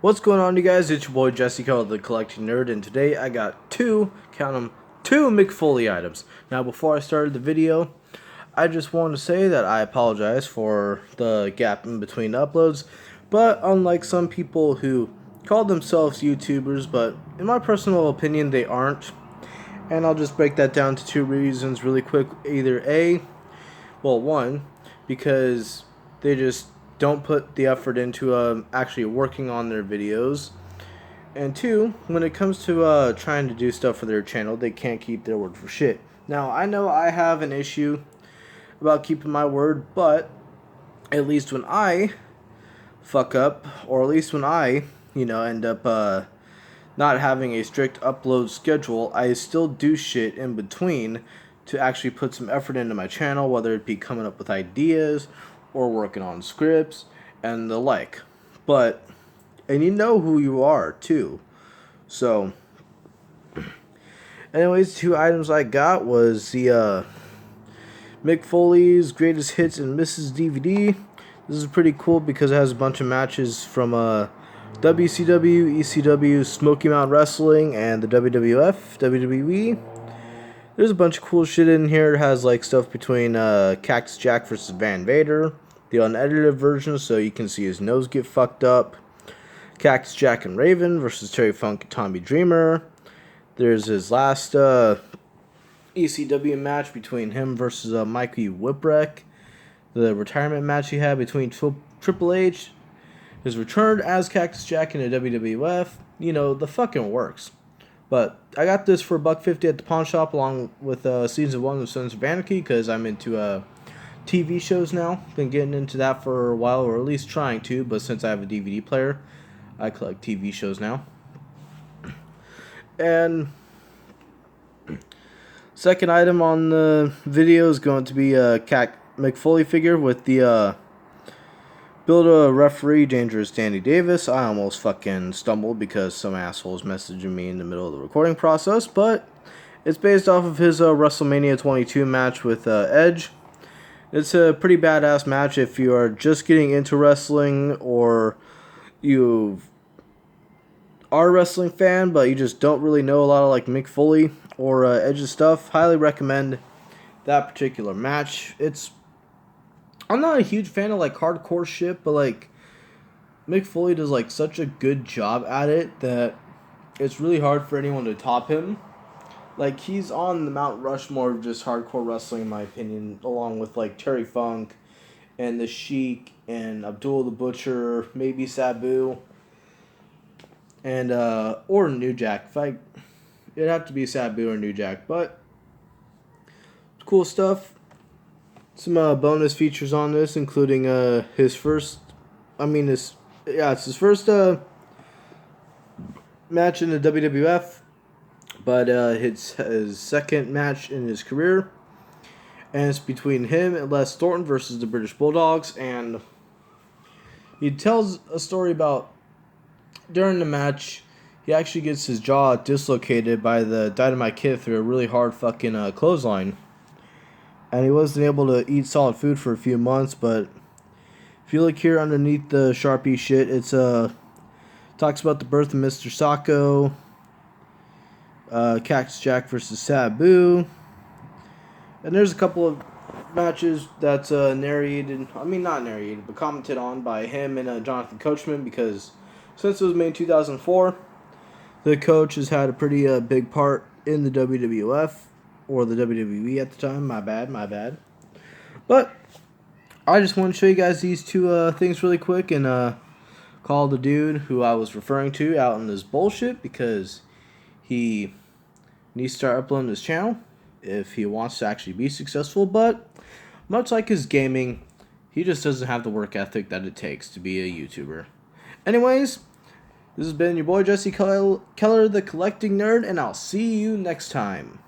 What's going on, you guys? It's your boy Jesse Keller, the Collecting Nerd, and today I got two Mick Foley items. Now, before I started the video, I just wanted to say that I apologize for the gap in between uploads, but unlike some people who call themselves YouTubers, but in my personal opinion, they aren't, and I'll just break that down to two reasons really quick. Either one, because they just don't put the effort into actually working on their videos, and two, when it comes to trying to do stuff for their channel, they can't keep their word for shit. Now, I know I have an issue about keeping my word, but at least when I fuck up, or at least when I, end up not having a strict upload schedule, I still do shit in between to actually put some effort into my channel, whether it be coming up with ideas or working on scripts and the like. And you know who you are too. So anyways, two items I got was the Mick Foley's Greatest Hits and Misses DVD. This is pretty cool because it has a bunch of matches from WCW, ECW, Smoky Mountain Wrestling, and the WWF, WWE. There's a bunch of cool shit in here. It has like stuff between Cactus Jack versus Van Vader, the unedited version, so you can see his nose get fucked up. Cactus Jack and Raven versus Terry Funk and Tommy Dreamer. There's his last ECW match between him versus Mikey Whipwreck. The retirement match he had between Triple H. His return as Cactus Jack in the WWF. The fucking works. But I got this for $1.50 at the pawn shop along with Season 1 of Sons of Anarchy because I'm into TV shows now. Been getting into that for a while, or at least trying to, but since I have a DVD player, I collect TV shows now. And second item on the video is going to be a Mick Foley figure with the Build-A-Referee Dangerous Danny Davis. I almost fucking stumbled because some assholes messaging me in the middle of the recording process, but it's based off of his WrestleMania 22 match with Edge. It's a pretty badass match if you are just getting into wrestling, or you are a wrestling fan but you just don't really know a lot of like Mick Foley or Edge's stuff. Highly recommend that particular match. I'm not a huge fan of like hardcore shit, but like Mick Foley does like such a good job at it that it's really hard for anyone to top him. Like, he's on the Mount Rushmore of just hardcore wrestling, in my opinion, along with like Terry Funk and the Sheik and Abdul the Butcher, maybe Sabu, and or New Jack. It'd have to be Sabu or New Jack, but cool stuff. Some bonus features on this, including his first, it's his first match in the WWF, but it's his second match in his career, and it's between him and Les Thornton versus the British Bulldogs, and he tells a story about during the match, he actually gets his jaw dislocated by the Dynamite Kid through a really hard fucking clothesline. And he wasn't able to eat solid food for a few months, but if you look here underneath the Sharpie shit, it's talks about the birth of Mr. Sacco, Cactus Jack versus Sabu, and there's a couple of matches that's not narrated, but commented on by him and Jonathan Coachman, because since it was made in 2004, the coach has had a pretty big part in the WWF. Or the WWE at the time. My bad. But I just want to show you guys these two things really quick and call the dude who I was referring to out in this bullshit, because he needs to start uploading his channel if he wants to actually be successful. But much like his gaming, he just doesn't have the work ethic that it takes to be a YouTuber. Anyways, this has been your boy Jesse Keller, the Collecting Nerd, and I'll see you next time.